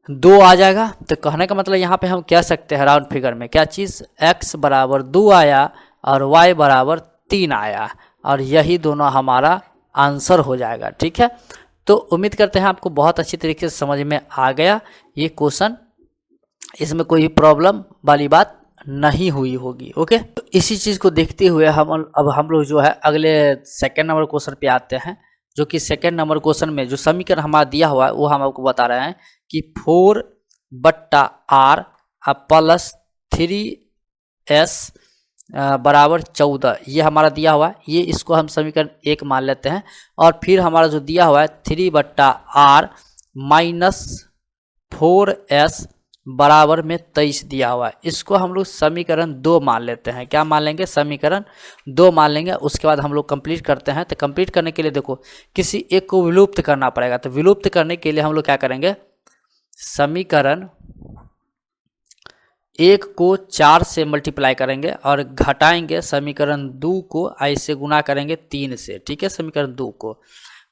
2 आ जाएगा। तो कहने का मतलब यहाँ पे हम कह सकते हैं राउंड फिगर में क्या चीज़ x बराबर 2 आया और y बराबर 3 आया, और यही दोनों हमारा आंसर हो जाएगा। ठीक है, तो उम्मीद करते हैं आपको बहुत अच्छी तरीके से समझ में आ गया ये क्वेश्चन, इसमें कोई प्रॉब्लम वाली बात नहीं हुई होगी। ओके, तो इसी चीज़ को देखते हुए हम लोग जो है अगले सेकेंड नंबर क्वेश्चन पे आते हैं, जो कि सेकेंड नंबर क्वेश्चन में जो समीकरण हमारा दिया हुआ है वो हम आपको बता रहे हैं कि 4/r अब प्लस 3s बराबर 14, ये हमारा दिया हुआ है। ये इसको हम समीकरण 1 मान लेते हैं। और फिर हमारा जो दिया हुआ है 3/r माइनस 4s बराबर में 23 दिया हुआ है, इसको हम लोग समीकरण 2 मान लेते हैं। क्या मान लेंगे? समीकरण 2 मान लेंगे। उसके बाद हम लोग कंप्लीट करते हैं। तो कंप्लीट करने के लिए देखो किसी एक को विलुप्त करना पड़ेगा। तो विलुप्त करने के लिए हम लोग क्या करेंगे? समीकरण 1 को 4 से मल्टीप्लाई करेंगे और घटाएंगे समीकरण 2 को ऐसे गुना करेंगे 3 से। ठीक है, समीकरण 2 को।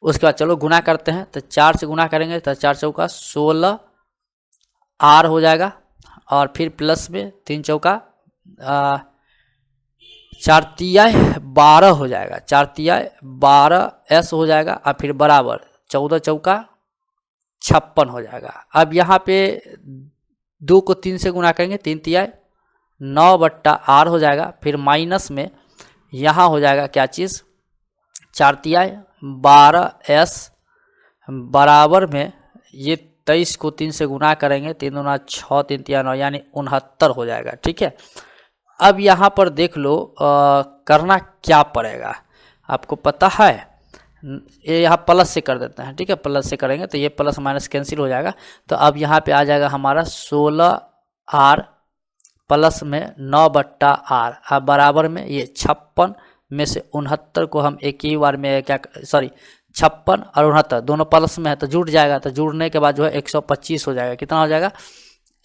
उसके बाद चलो गुना करते हैं। तो 4 से गुना करेंगे तो 4 चौका 16 r हो जाएगा। और फिर प्लस में 3 चौका 4 तिहाई 12 हो जाएगा। 4 तिहाई 12s हो जाएगा। और फिर बराबर 14 चौका 56 हो जाएगा। अब यहाँ पे 2 को 3 से गुना करेंगे, 3 तिहाई 9/r हो जाएगा। फिर माइनस में यहाँ हो जाएगा क्या चीज़? 4 तिहाई 12s बराबर में ये 23 को 3 से गुना करेंगे, 3 दूना 6, 3 तिहाई 9 यानी 69 हो जाएगा। ठीक है, अब यहाँ पर देख लो करना क्या पड़ेगा, आपको पता है? ये यहाँ प्लस से कर देते हैं। ठीक है, प्लस से करेंगे तो ये प्लस माइनस कैंसिल हो जाएगा। तो अब यहाँ पे आ जाएगा हमारा 16r प्लस में 9/r अब बराबर में ये 56 में से 69 को हम एक ही बार में क्या, सॉरी 56 और 69 दोनों प्लस में है तो जुड़ जाएगा। तो जुड़ने के बाद जो है 125 हो जाएगा। कितना हो जाएगा?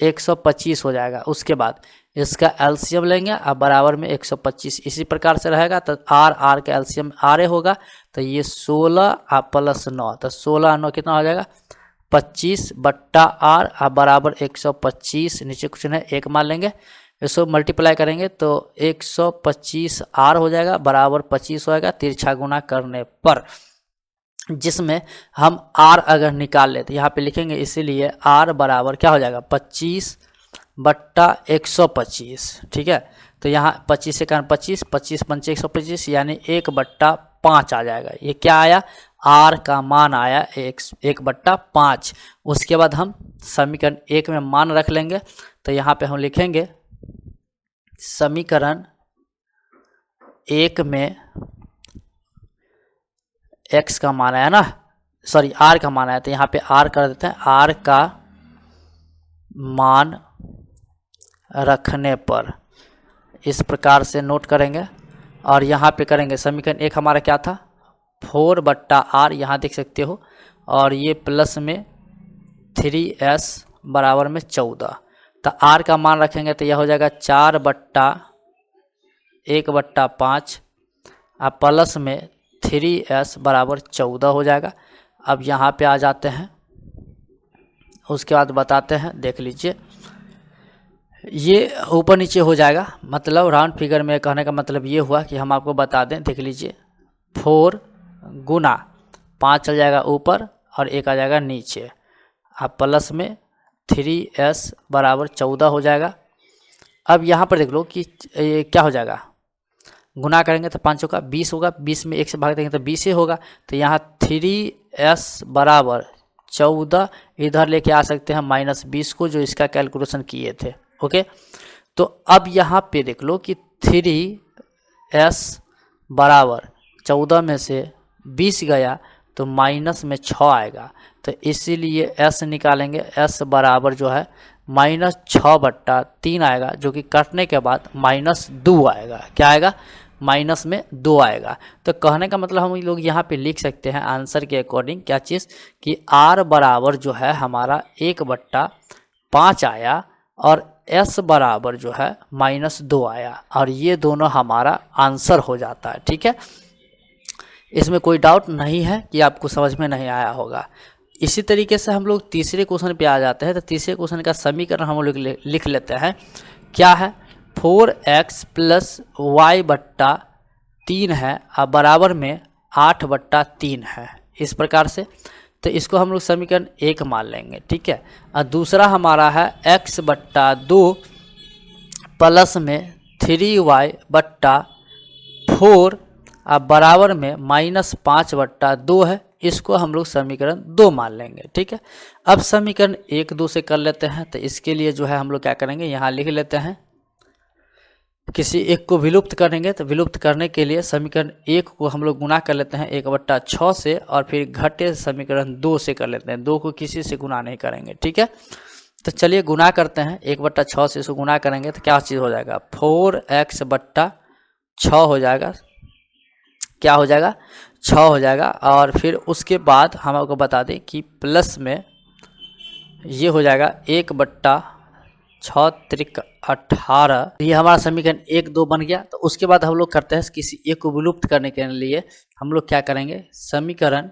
125 हो जाएगा। उसके बाद इसका एलसीएम लेंगे अब बराबर में 125 इसी प्रकार से रहेगा। तो r का एलसीएम r होगा। तो ये 16 प्लस 9 तो 16 9 कितना हो जाएगा? 25/r अब बराबर 125। नीचे कुछ नहीं 1 मान लेंगे, इसको मल्टीप्लाई करेंगे तो 125r हो जाएगा बराबर 25 होएगा तिरछा गुना करने पर, जिसमें हम r अगर निकाल ले तो यहाँ पे लिखेंगे। इसीलिए r बराबर क्या हो जाएगा? 25/125। ठीक है, तो यहाँ 25 से कारण 25, 25 पंचे 125 यानी 1/5 आ जाएगा। ये क्या आया? r का मान आया 1/5। उसके बाद हम समीकरण 1 में मान रख लेंगे। तो यहाँ पे हम लिखेंगे समीकरण 1 में x का मान आया ना, सॉरी r का मान आया। तो यहाँ पे r कर देते हैं। r का मान रखने पर इस प्रकार से नोट करेंगे। और यहाँ पे करेंगे समीकरण 1 हमारा क्या था? 4/r, यहाँ देख सकते हो। और ये प्लस में 3s बराबर में 14। तो r का मान रखेंगे तो यह हो जाएगा 4/1/5 अब प्लस में 3s बराबर 14 हो जाएगा। अब यहाँ पे आ जाते हैं। उसके बाद बताते हैं, देख लीजिए ये ऊपर नीचे हो जाएगा। मतलब राउंड फिगर में कहने का मतलब ये हुआ कि हम आपको बता दें, देख लीजिए 4 गुना 5 चल जाएगा ऊपर और 1 आ जाएगा नीचे। अब प्लस में 3s बराबर 14 हो जाएगा। अब यहाँ पर देख लो कि ये क्या हो जाएगा? गुना करेंगे तो 5 का 20 होगा, 20 में 1 से भाग देंगे तो 20 ही होगा। तो यहाँ 3s बराबर 14 इधर लेके आ सकते हैं -20 को, जो इसका कैलकुलेशन किए थे। ओके, तो अब यहाँ पे देख लो कि 3s बराबर 14 में से 20 गया तो माइनस में 6 आएगा। तो इसीलिए s निकालेंगे, s बराबर जो है -6/3 आएगा, जो कि काटने के बाद -2 आएगा। क्या आएगा? -2 आएगा। तो कहने का मतलब हम लोग यहाँ पे लिख सकते हैं आंसर के अकॉर्डिंग क्या चीज़ कि r बराबर जो है हमारा 1/5 आया और s बराबर जो है -2 आया। और ये दोनों हमारा आंसर हो जाता है। ठीक है, इसमें कोई डाउट नहीं है कि आपको समझ में नहीं आया होगा। इसी तरीके से हम लोग तीसरे क्वेश्चन पे आ जाते हैं। तो तीसरे क्वेश्चन का समीकरण हम लोग लिख लेते हैं। क्या है? 4x + y/3 है और बराबर में 8/3 है, इस प्रकार से। तो इसको हम लोग समीकरण 1 मान लेंगे। ठीक है, और दूसरा हमारा है x/2 प्लस में 3y/4 अब बराबर में -5/2 है, इसको हम लोग समीकरण 2 मान लेंगे। ठीक है, अब समीकरण 1 2 से कर लेते हैं। तो इसके लिए जो है हम लोग क्या करेंगे, यहाँ लिख लेते हैं, किसी एक को विलुप्त करेंगे। तो विलुप्त करने के लिए समीकरण 1 को हम लोग गुना कर लेते हैं 1/6 से, और फिर घटे समीकरण 2 से कर लेते हैं। 2 को किसी से गुना नहीं करेंगे। ठीक है, तो चलिए गुना करते हैं। 1/6 से इसको गुना करेंगे तो क्या चीज़ हो जाएगा, 4x/6 हो जाएगा। क्या हो जाएगा, 6 हो जाएगा। और फिर उसके बाद हम आपको बता दें कि प्लस में ये हो जाएगा 1/6 त्रिक 18। ये हमारा समीकरण 1 2 बन गया। तो उसके बाद हम लोग करते हैं किसी एक को विलुप्त करने के लिए हम लोग क्या करेंगे, समीकरण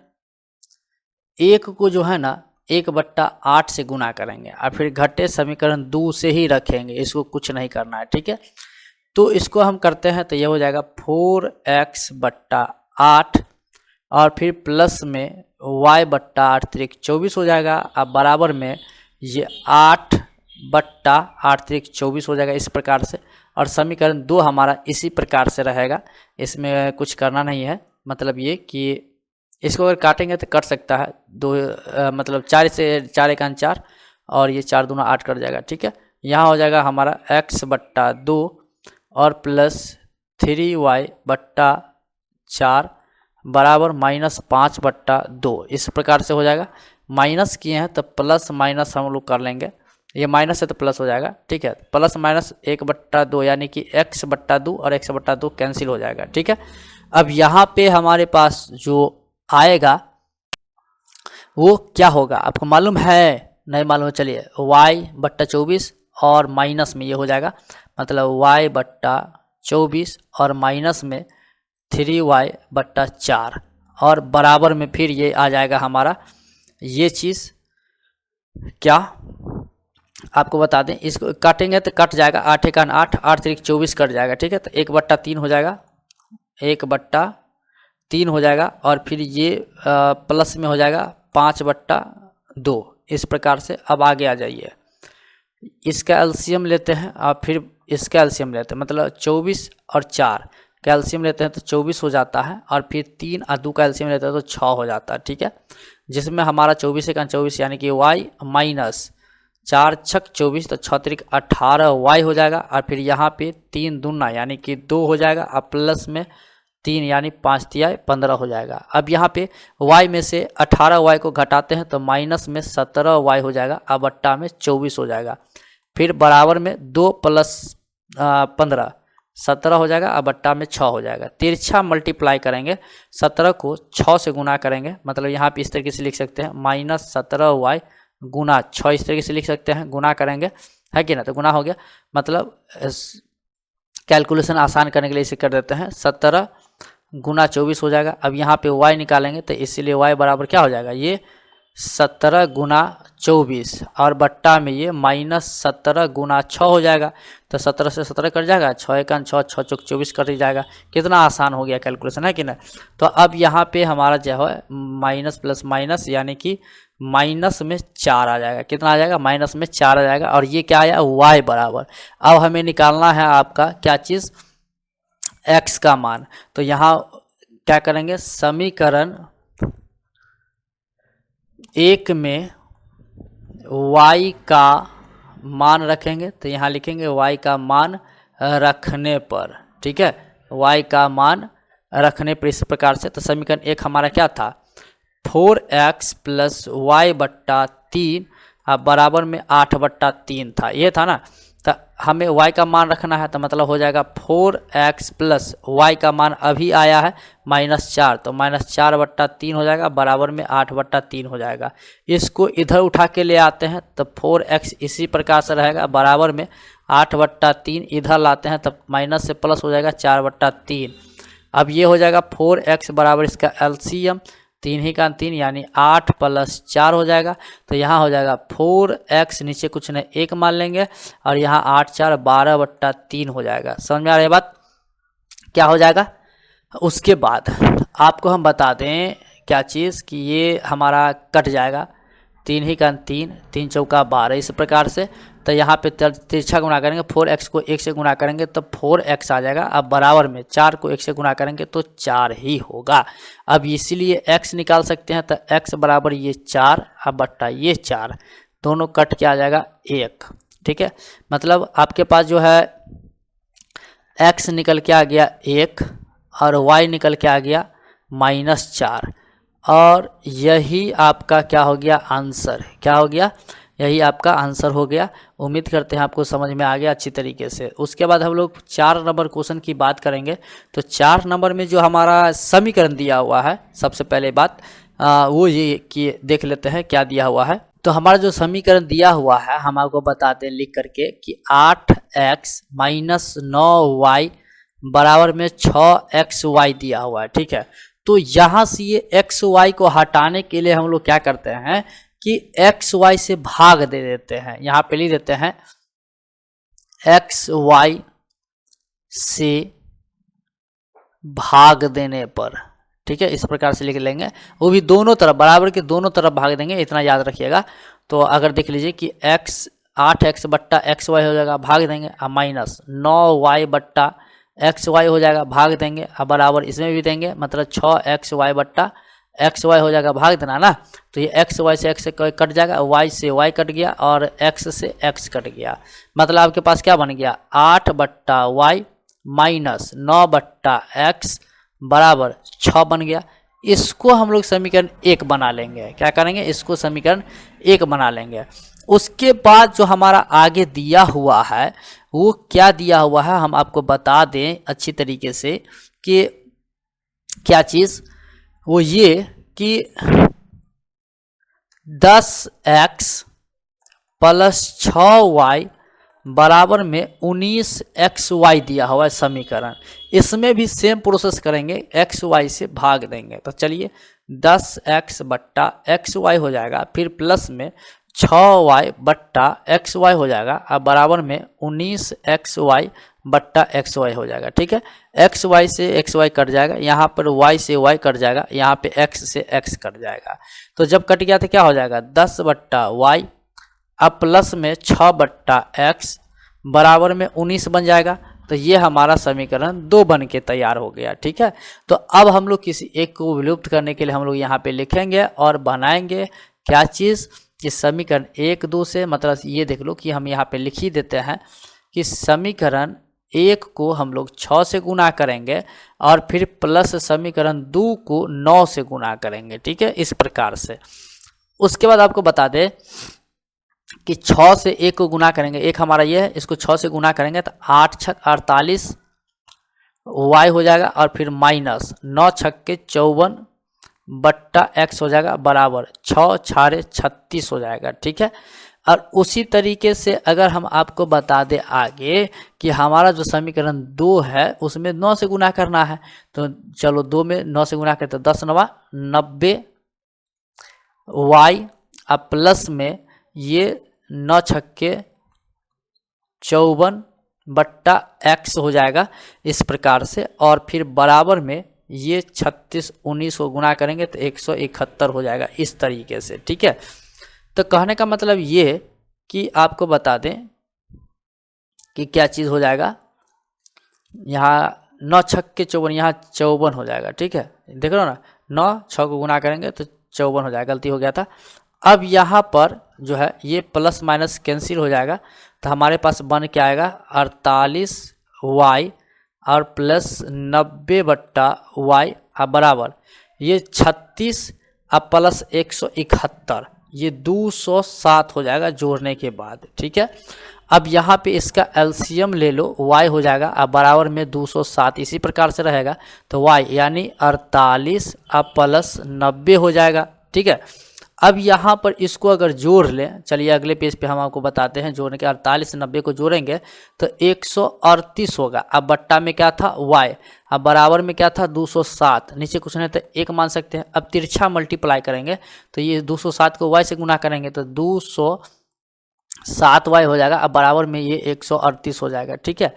1 को जो है ना 1/8 से गुना करेंगे, और फिर घटे समीकरण 2 से ही रखेंगे। इसको कुछ नहीं करना है। ठीक है, तो इसको हम करते हैं तो ये हो जाएगा 4x/8, और फिर प्लस में y/8 त्रिक 24 हो जाएगा। अब बराबर में ये 8/8 त्रिक 24 हो जाएगा इस प्रकार से। और समीकरण 2 हमारा इसी प्रकार से रहेगा, इसमें कुछ करना नहीं है। मतलब ये कि इसको अगर काटेंगे तो कट सकता है, 2 मतलब 4 से 4 1 4, और ये 4 दूना 8 कट जाएगा। ठीक है, यहाँ हो जाएगा हमारा x/2 और प्लस 3y/4 बराबर -5/2। इस प्रकार से हो जाएगा। माइनस किए हैं तो प्लस माइनस हम लोग कर लेंगे, ये माइनस है तो प्लस हो जाएगा। ठीक है, प्लस माइनस 1/2 यानी कि x/2 और x/2 कैंसिल हो जाएगा। ठीक है, अब यहाँ पे हमारे पास जो आएगा वो क्या होगा, आपको मालूम है, नहीं मालूम है, चलिए y/24 और माइनस में ये हो जाएगा, मतलब y/24 और माइनस में 3y/4, और बराबर में फिर ये आ जाएगा हमारा ये चीज़। क्या आपको बता दें, इसको काटेंगे तो कट जाएगा, 8 1 8, 8 3 24 कट जाएगा। ठीक है, तो 1/3 हो जाएगा, 1/3 हो जाएगा। और फिर ये प्लस में हो जाएगा 5/2। इस प्रकार से अब आगे आ जाइए, इसका एलसीएम लेते हैं और फिर इसका एलसीएम लेते हैं, मतलब 24 और 4 का एलसीएम लेते हैं तो 24 हो जाता है, और फिर 3 और 2 का एलसीएम लेते हैं तो 6 हो जाता है। ठीक है, जिसमें हमारा 24 1 24 यानी कि y माइनस 4 6 24, तो 6 त्रिक 18 y हो जाएगा। और फिर यहाँ पे 3 दूना यानी कि 2 हो जाएगा, और प्लस में 3 यानी 5 तिहाई 15 हो जाएगा। अब यहाँ पे y में से 18y को घटाते हैं तो माइनस में 17y हो जाएगा, और बट्टा में 24 हो जाएगा। फिर बराबर में 2 + 15 17 हो जाएगा, और बट्टा में 6 हो जाएगा। तिरछा मल्टीप्लाई करेंगे, 17 को 6 से गुना करेंगे, मतलब यहाँ पे इस तरीके से लिख सकते हैं -17y गुना 6, इस तरीके से लिख सकते हैं, गुना करेंगे, है कि ना। तो गुना हो गया, मतलब कैलकुलेशन आसान करने के लिए इसे कर देते हैं, 17 गुना 24 हो जाएगा। अब यहाँ पे y निकालेंगे तो इसीलिए y बराबर क्या हो जाएगा, ये 17 गुना 24, और बट्टा में ये -17 गुना 6 हो जाएगा। तो 17 से 17 कट जाएगा, 6 1 6, 6 चौक 24 कट जाएगा। कितना आसान हो गया कैलकुलेशन, है कि ना। तो अब यहाँ पे हमारा जो है माइनस प्लस माइनस यानी कि माइनस में 4 आ जाएगा। कितना आ जाएगा, माइनस में 4 आ जाएगा। और ये क्या आया, y बराबर, अब हमें निकालना है आपका क्या चीज़, x का मान। तो यहाँ क्या करेंगे, समीकरण 1 में y का मान रखेंगे, तो यहाँ लिखेंगे y का मान रखने पर। ठीक है, y का मान रखने पर इस प्रकार से। तो समीकरण 1 हमारा क्या था, 4x + y/3 बराबर में 8/3 था, ये था ना। तो हमें y का मान रखना है, तो मतलब हो जाएगा 4x + y का मान अभी आया है -4, तो -4/3 हो जाएगा, बराबर में 8/3 हो जाएगा। इसको इधर उठा के ले आते हैं तो 4x इसी प्रकार से रहेगा, बराबर में 8/3 इधर लाते हैं तब माइनस से प्लस हो जाएगा 4/3। अब ये हो जाएगा 4x बराबर इसका एलसीएम 3 ही का 3 यानी 8 + 4 हो जाएगा। तो यहाँ हो जाएगा 4x, नीचे कुछ नहीं 1 मान लेंगे, और यहाँ 8 4 12/3 हो जाएगा। समझ में आ रही है बात, क्या हो जाएगा। उसके बाद आपको हम बता दें क्या चीज़ कि ये हमारा कट जाएगा, 3 ही का 3, 3 चौका 12, इस प्रकार से तो यहाँ पे तिरछा गुणा करेंगे, 4x को 1 से गुणा करेंगे तो 4x आ जाएगा। अब बराबर में 4 को 1 से गुणा करेंगे तो 4 ही होगा। अब इसीलिए x निकाल सकते हैं, तो x बराबर ये 4 अब बट्टा ये 4, दोनों कट के आ जाएगा 1। ठीक है, मतलब आपके पास जो है x निकल के आ गया 1 और y निकल के आ गया -4, और यही आपका क्या हो गया आंसर, क्या हो गया, यही आपका आंसर हो गया। उम्मीद करते हैं आपको समझ में आ गया अच्छी तरीके से। उसके बाद हम लोग 4 नंबर क्वेश्चन की बात करेंगे। तो 4 नंबर में जो हमारा समीकरण दिया हुआ है, सबसे पहले बात वो ये कि देख लेते हैं क्या दिया हुआ है। तो हमारा जो समीकरण दिया हुआ है हम आपको बता दें लिख करके कि 8x - 9y बराबर में 6xy दिया हुआ है। ठीक है, तो यहाँ से ये xy को हटाने के लिए हम लोग क्या करते हैं कि xy से भाग दे देते हैं। यहाँ पे लिख देते हैं xy से भाग देने पर, ठीक है, इस प्रकार से लिख लेंगे। वो भी दोनों तरफ, बराबर के दोनों तरफ भाग देंगे, इतना याद रखिएगा। तो अगर देख लीजिए कि 8x बट्टा xy हो जाएगा, भाग देंगे, और माइनस 9y बट्टा xy हो जाएगा, भाग देंगे, और बराबर इसमें भी देंगे, मतलब 6xy बट्टा xy हो जाएगा, भाग देना ना। तो ये xy से x से कट जाएगा, y से y कट गया और x से x कट गया, मतलब आपके पास क्या बन गया 8 बट्टा y माइनस 9 बट्टा x बराबर 6 बन गया। इसको हम लोग समीकरण 1 बना लेंगे। क्या करेंगे, इसको समीकरण 1 बना लेंगे। उसके बाद जो हमारा आगे दिया हुआ है वो क्या दिया हुआ है हम आपको बता दें अच्छी तरीके से कि क्या चीज़, वो ये कि 10x प्लस 6y बराबर में 19xy दिया हुआ है समीकरण। इसमें भी सेम प्रोसेस करेंगे, xy से भाग देंगे। तो चलिए 10x बट्टा xy हो जाएगा, फिर प्लस में 6y बट्टा xy हो जाएगा, अब बराबर में 19xy बट्टा xy हो जाएगा। ठीक है, xy से xy कट जाएगा, यहाँ पर y से y कट जाएगा, यहाँ पे x से x कट जाएगा। तो जब कट गया तो क्या हो जाएगा 10 बट्टा y, अब प्लस में 6 बट्टा x बराबर में 19 बन जाएगा। तो ये हमारा समीकरण 2 बन के तैयार हो गया। ठीक है, तो अब हम लोग किसी एक को विलुप्त करने के लिए हम लोग यहाँ पे लिखेंगे और बनाएंगे क्या चीज़, इस समीकरण 1 2 से, मतलब ये देख लो कि हम यहाँ पे लिख ही देते हैं कि समीकरण 1 को हम लोग 6 से गुना करेंगे और फिर प्लस समीकरण 2 को 9 से गुना करेंगे। ठीक है, इस प्रकार से। उसके बाद आपको बता दें कि 6 से 1 को गुना करेंगे, 1 हमारा ये है, इसको 6 से गुना करेंगे तो 8 छक 48 y हो जाएगा, और फिर माइनस 9 छक के 54 बट्टा x हो जाएगा, बराबर 6 छारे 36 हो जाएगा। ठीक है, और उसी तरीके से अगर हम आपको बता दें आगे कि हमारा जो समीकरण 2 है उसमें 9 से गुना करना है, तो चलो 2 में 9 से गुना करते 10 9 90 y, अब प्लस में ये 9 छक्के 54 बट्टा x हो जाएगा, इस प्रकार से। और फिर बराबर में ये 36 19 को गुना करेंगे तो 171 हो जाएगा, इस तरीके से। ठीक है, तो कहने का मतलब ये कि आपको बता दें कि क्या चीज़ हो जाएगा, यहाँ 9 छक्के 54, यहाँ 54 हो जाएगा। ठीक है, देख रहे हो ना, 9 6 को गुना करेंगे तो 54 हो जाएगा, गलती हो गया था। अब यहाँ पर जो है ये प्लस माइनस कैंसिल हो जाएगा, तो हमारे पास बन के आएगा 48y और प्लस 90 बट्टा y, अब बराबर ये 36 अब प्लस 171, ये 207 हो जाएगा जोड़ने के बाद। ठीक है, अब यहाँ पे इसका एलसीएम ले लो, y हो जाएगा अब बराबर में 207, इसी प्रकार से रहेगा, तो y यानी 48 अब प्लस 90 हो जाएगा। ठीक है, अब यहाँ पर इसको अगर जोड़ लें, चलिए अगले पेज पे हम आपको बताते हैं जोड़ने के। 48 90 को जोड़ेंगे तो 138 होगा, अब बट्टा में क्या था y, अब बराबर में क्या था 207, नीचे कुछ नहीं तो 1 मान सकते हैं। अब तिरछा मल्टीप्लाई करेंगे तो ये 207 को y से गुना करेंगे तो 207y हो जाएगा, अब बराबर में ये 138 हो जाएगा। ठीक है,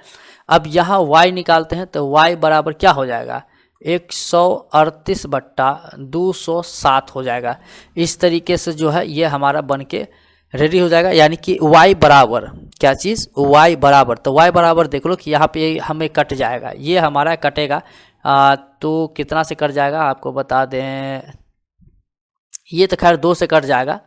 अब यहाँ y निकालते हैं तो y बराबर क्या हो जाएगा 138 बट्टा 207 हो जाएगा। इस तरीके से जो है ये हमारा बन के रेडी हो जाएगा, यानी कि y बराबर क्या चीज़, y बराबर, तो y बराबर देख लो कि यहाँ पे हमें कट जाएगा, ये हमारा कटेगा। तो कितना से कट जाएगा आपको बता दें, ये तो खैर 2 से कट जाएगा,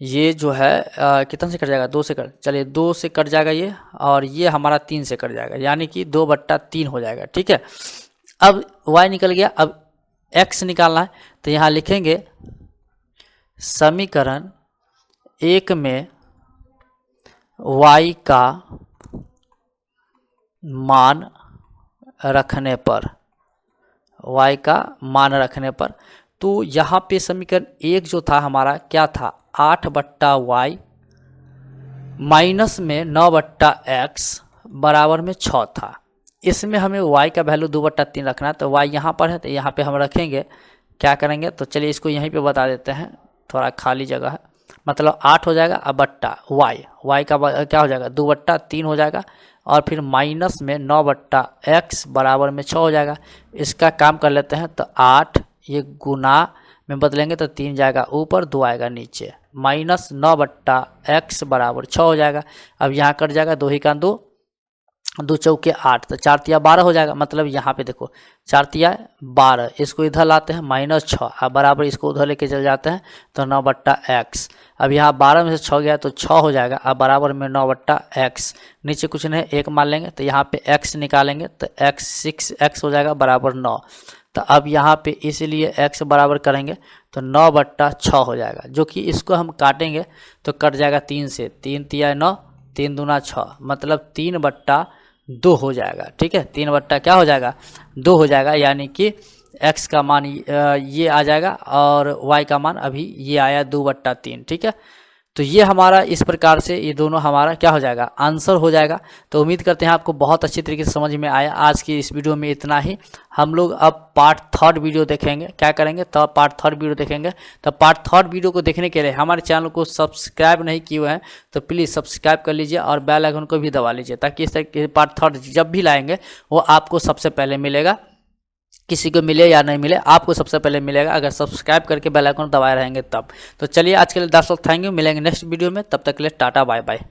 ये जो है कितना से कट जाएगा, 2 से कट, चलिए 2 से कट जाएगा ये, और ये हमारा 3 से कट जाएगा, यानी कि 2/3 हो जाएगा। ठीक है, अब y निकल गया, अब x निकालना है, तो यहाँ लिखेंगे समीकरण 1 में y का मान रखने पर, y का मान रखने पर, तो यहाँ पे समीकरण 1 जो था हमारा क्या था, 8/y माइनस में 9/x बराबर में 6 था। इसमें हमें y का वैल्यू 2/3 रखना है, तो y यहाँ पर है, तो यहाँ पे हम रखेंगे, क्या करेंगे, तो चलिए इसको यहीं पे बता देते हैं, थोड़ा खाली जगह है, मतलब 8 हो जाएगा, अब बट्टा y का क्या हो जाएगा, 2/3 हो जाएगा, और फिर माइनस में 9/x बराबर में 6 हो जाएगा। इसका काम कर लेते हैं, तो 8 ये गुना में बदलेंगे तो 3 जाएगा ऊपर, 2 आएगा नीचे, माइनस 9/x बराबर 6 हो जाएगा। अब यहाँ कट जाएगा, 2 ही का 2, 2 चौके 8, तो 4 तिया 12 हो जाएगा, मतलब यहाँ पे देखो 4 तिया 12, इसको इधर लाते हैं -6, अब बराबर इसको उधर लेके चल जाते हैं, तो 9/x, अब यहाँ 12 में से 6 गया तो 6 हो जाएगा, अब बराबर में 9/x, नीचे कुछ नहीं 1 मान लेंगे, तो यहाँ पे x निकालेंगे, तो x 6x हो जाएगा बराबर 9, तो अब यहाँ पे इसलिए x बराबर करेंगे तो 9/6 हो जाएगा, जो कि इसको हम काटेंगे तो कट जाएगा 3 से, 3 तिया 9, 3 दूना 6, मतलब 3/2 हो जाएगा। ठीक है, 3 बट्टा क्या हो जाएगा, 2 हो जाएगा, यानी कि x का मान ये आ जाएगा और y का मान अभी ये आया 2/3। ठीक है, तो ये हमारा इस प्रकार से ये दोनों हमारा क्या हो जाएगा, आंसर हो जाएगा। तो उम्मीद करते हैं आपको बहुत अच्छी तरीके से समझ में आया। आज की इस वीडियो में इतना ही, हम लोग अब पार्ट 3 वीडियो देखेंगे, क्या करेंगे, तो पार्ट 3 वीडियो देखेंगे। तो पार्ट 3 वीडियो को देखने के लिए हमारे चैनल को सब्सक्राइब नहीं किए हुए हैं तो प्लीज़ सब्सक्राइब कर लीजिए और बेल आइकन को भी दबा लीजिए, ताकि इस तरह के पार्ट 3 जब भी लाएंगे वो आपको सबसे पहले मिलेगा, किसी को मिले या नहीं मिले आपको सबसे पहले मिलेगा, अगर सब्सक्राइब करके बेल आइकन दबाए रहेंगे तब। तो चलिए आज के लिए दैट्स ऑल, थैंक यू, मिलेंगे नेक्स्ट वीडियो में, तब तक के लिए टाटा बाय बाय।